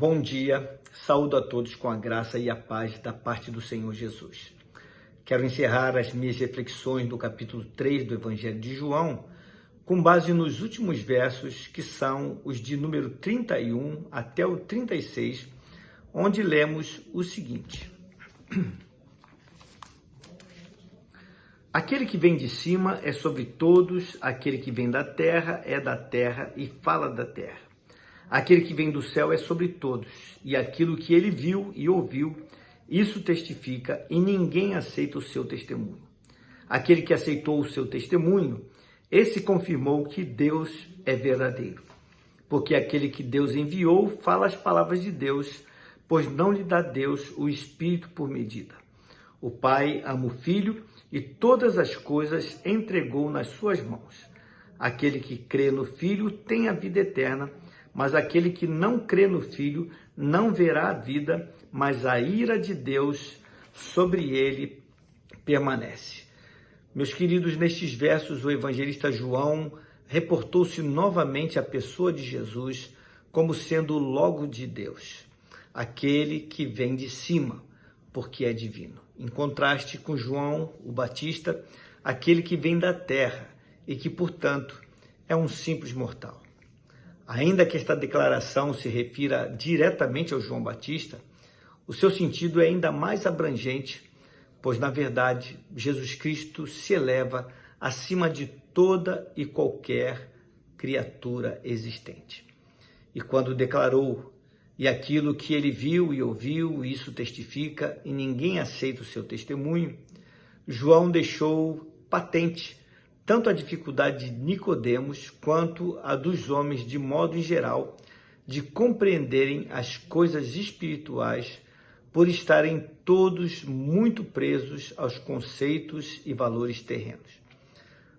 Bom dia, saúdo a todos com a graça e a paz da parte do Senhor Jesus. Quero encerrar as minhas reflexões do capítulo 3 do Evangelho de João, com base nos últimos versos, que são os de número 31 até o 36, onde lemos o seguinte: Aquele que vem de cima é sobre todos, aquele que vem da terra é da terra e fala da terra. Aquele que vem do céu é sobre todos, e aquilo que ele viu e ouviu, isso testifica, e ninguém aceita o seu testemunho. Aquele que aceitou o seu testemunho, esse confirmou que Deus é verdadeiro. Porque aquele que Deus enviou fala as palavras de Deus, pois não lhe dá Deus o Espírito por medida. O Pai ama o Filho e todas as coisas entregou nas suas mãos. Aquele que crê no Filho tem a vida eterna, mas aquele que não crê no Filho não verá a vida, mas a ira de Deus sobre ele permanece. Meus queridos, nestes versos o evangelista João reportou-se novamente à pessoa de Jesus como sendo o Logo de Deus, aquele que vem de cima, porque é divino. Em contraste com João, o Batista, aquele que vem da terra e que, portanto, é um simples mortal. Ainda que esta declaração se refira diretamente ao João Batista, o seu sentido é ainda mais abrangente, pois, na verdade, Jesus Cristo se eleva acima de toda e qualquer criatura existente. E quando declarou, e aquilo que ele viu e ouviu, isso testifica, e ninguém aceita o seu testemunho, João deixou patente tanto a dificuldade de Nicodemos quanto a dos homens de modo em geral de compreenderem as coisas espirituais por estarem todos muito presos aos conceitos e valores terrenos.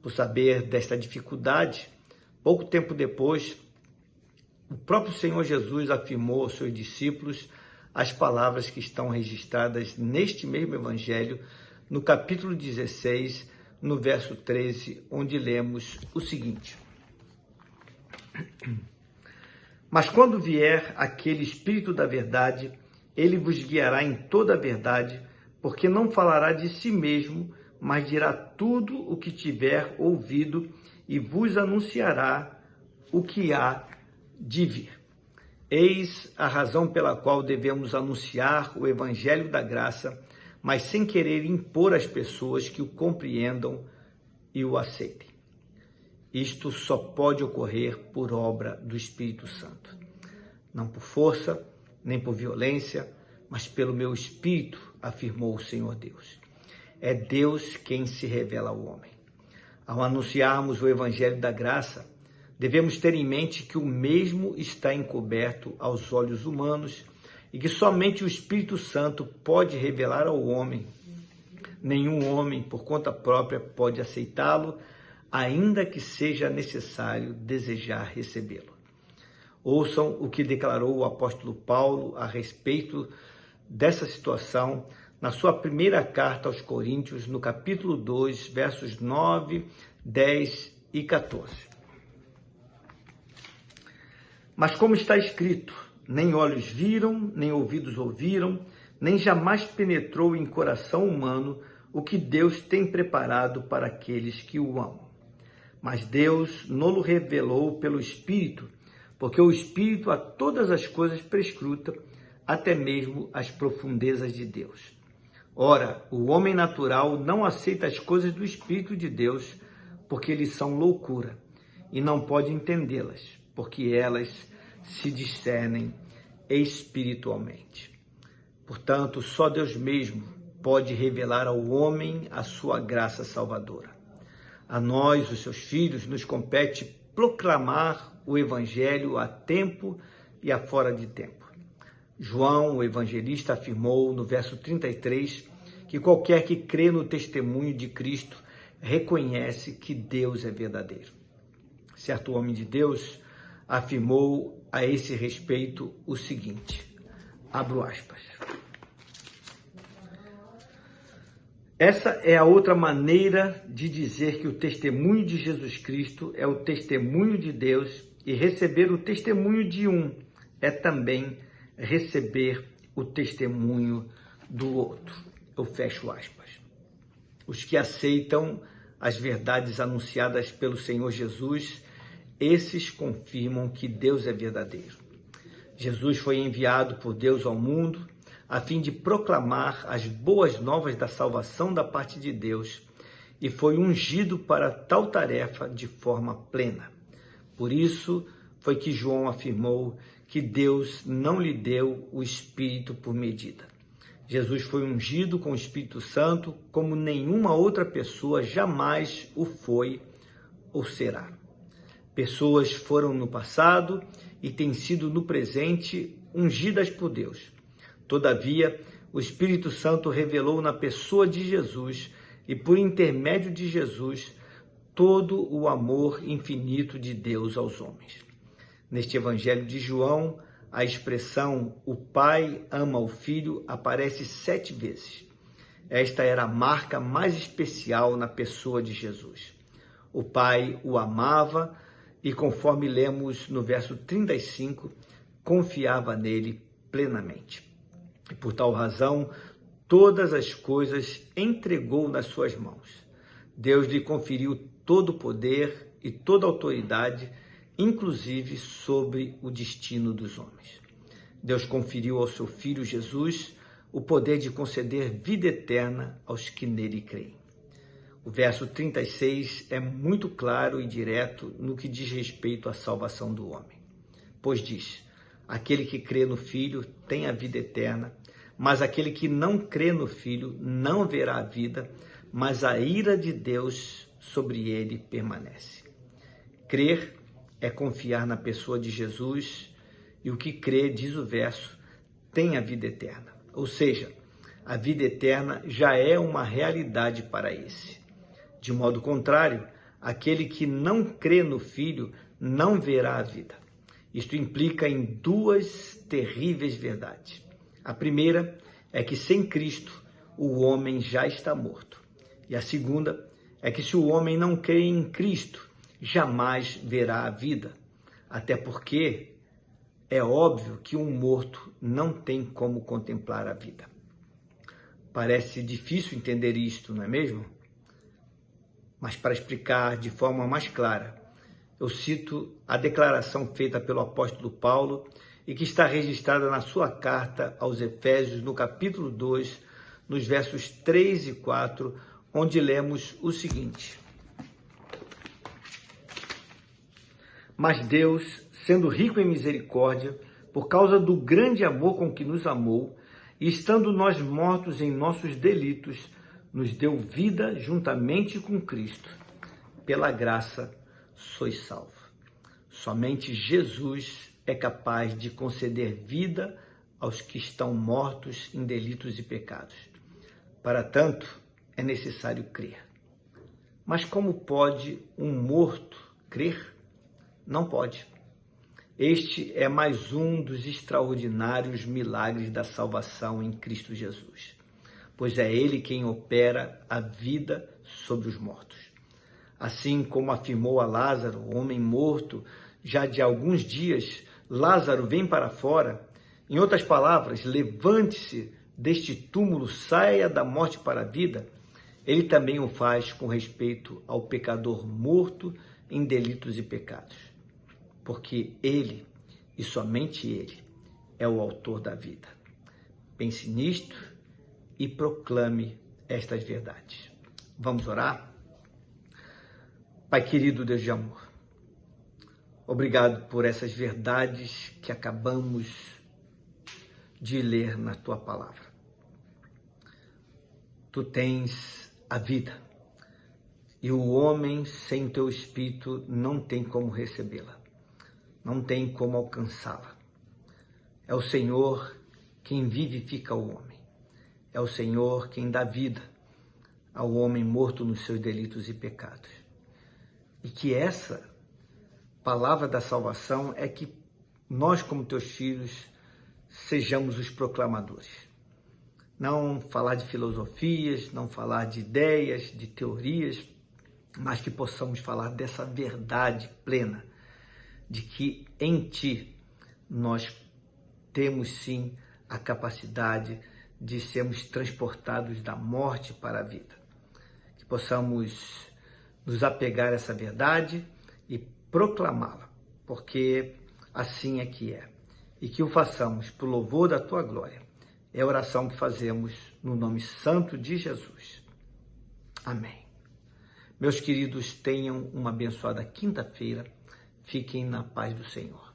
Por saber desta dificuldade, pouco tempo depois, o próprio Senhor Jesus afirmou aos seus discípulos as palavras que estão registradas neste mesmo Evangelho, no capítulo 16, no verso 13, onde lemos o seguinte: Mas quando vier aquele Espírito da verdade, ele vos guiará em toda a verdade, porque não falará de si mesmo, mas dirá tudo o que tiver ouvido e vos anunciará o que há de vir. Eis a razão pela qual devemos anunciar o Evangelho da graça, mas sem querer impor às pessoas que o compreendam e o aceitem. Isto só pode ocorrer por obra do Espírito Santo. Não por força, nem por violência, mas pelo meu Espírito, afirmou o Senhor Deus. É Deus quem se revela ao homem. Ao anunciarmos o Evangelho da graça, devemos ter em mente que o mesmo está encoberto aos olhos humanos e que somente o Espírito Santo pode revelar ao homem. Nenhum homem, por conta própria, pode aceitá-lo, ainda que seja necessário desejar recebê-lo. Ouçam o que declarou o apóstolo Paulo a respeito dessa situação na sua primeira carta aos Coríntios, no capítulo 2, versos 9, 10 e 14. Mas como está escrito, nem olhos viram, nem ouvidos ouviram, nem jamais penetrou em coração humano o que Deus tem preparado para aqueles que o amam. Mas Deus não-lo revelou pelo Espírito, porque o Espírito a todas as coisas prescruta, até mesmo as profundezas de Deus. Ora, o homem natural não aceita as coisas do Espírito de Deus, porque lhes são loucura, e não pode entendê-las, porque elas se discernem espiritualmente. Portanto, só Deus mesmo pode revelar ao homem a sua graça salvadora. A nós, os seus filhos, nos compete proclamar o Evangelho a tempo e a fora de tempo. João, o evangelista, afirmou no verso 33 que qualquer que crê no testemunho de Cristo reconhece que Deus é verdadeiro. Certo homem de Deus afirmou a esse respeito o seguinte, abro aspas: Essa é a outra maneira de dizer que o testemunho de Jesus Cristo é o testemunho de Deus, e receber o testemunho de um é também receber o testemunho do outro. Eu fecho aspas. Os que aceitam as verdades anunciadas pelo Senhor Jesus, esses confirmam que Deus é verdadeiro. Jesus foi enviado por Deus ao mundo a fim de proclamar as boas novas da salvação da parte de Deus e foi ungido para tal tarefa de forma plena. Por isso foi que João afirmou que Deus não lhe deu o Espírito por medida. Jesus foi ungido com o Espírito Santo como nenhuma outra pessoa jamais o foi ou será. Pessoas foram no passado e têm sido no presente ungidas por Deus. Todavia, o Espírito Santo revelou na pessoa de Jesus e por intermédio de Jesus todo o amor infinito de Deus aos homens. Neste Evangelho de João, a expressão "o Pai ama o Filho" aparece 7 vezes. Esta era a marca mais especial na pessoa de Jesus. O Pai o amava e, conforme lemos no verso 35, confiava nele plenamente. E por tal razão, todas as coisas entregou nas suas mãos. Deus lhe conferiu todo o poder e toda a autoridade, inclusive sobre o destino dos homens. Deus conferiu ao seu Filho Jesus o poder de conceder vida eterna aos que nele creem. O verso 36 é muito claro e direto no que diz respeito à salvação do homem. Pois diz: aquele que crê no Filho tem a vida eterna, mas aquele que não crê no Filho não verá a vida, mas a ira de Deus sobre ele permanece. Crer é confiar na pessoa de Jesus, e o que crê, diz o verso, tem a vida eterna. Ou seja, a vida eterna já é uma realidade para esse. De modo contrário, aquele que não crê no Filho não verá a vida. Isto implica em 2 terríveis verdades. A primeira é que sem Cristo o homem já está morto. E a segunda é que se o homem não crê em Cristo, jamais verá a vida. Até porque é óbvio que um morto não tem como contemplar a vida. Parece difícil entender isto, não é mesmo? Mas para explicar de forma mais clara, eu cito a declaração feita pelo apóstolo Paulo e que está registrada na sua carta aos Efésios, no capítulo 2, nos versos 3 e 4, onde lemos o seguinte: Mas Deus, sendo rico em misericórdia, por causa do grande amor com que nos amou, e estando nós mortos em nossos delitos, nos deu vida juntamente com Cristo. Pela graça sois salvos. Somente Jesus é capaz de conceder vida aos que estão mortos em delitos e pecados. Para tanto, é necessário crer. Mas como pode um morto crer? Não pode. Este é mais um dos extraordinários milagres da salvação em Cristo Jesus, pois é Ele quem opera a vida sobre os mortos. Assim como afirmou a Lázaro, o homem morto, já de alguns dias, Lázaro, vem para fora. Em outras palavras, levante-se deste túmulo, saia da morte para a vida. Ele também o faz com respeito ao pecador morto em delitos e pecados, porque Ele, e somente Ele, é o autor da vida. Pense nisto e proclame estas verdades. Vamos orar? Pai querido, Deus de amor, obrigado por essas verdades que acabamos de ler na Tua palavra. Tu tens a vida e o homem sem Teu Espírito não tem como recebê-la, não tem como alcançá-la. É o Senhor quem vivifica o homem. É o Senhor quem dá vida ao homem morto nos seus delitos e pecados. E que essa palavra da salvação é que nós, como teus filhos, sejamos os proclamadores. Não falar de filosofias, não falar de ideias, de teorias, mas que possamos falar dessa verdade plena, de que em Ti nós temos sim a capacidade de sermos transportados da morte para a vida. Que possamos nos apegar a essa verdade e proclamá-la, porque assim é que é. E que o façamos por louvor da tua glória. É a oração que fazemos no nome santo de Jesus. Amém. Meus queridos, tenham uma abençoada quinta-feira. Fiquem na paz do Senhor.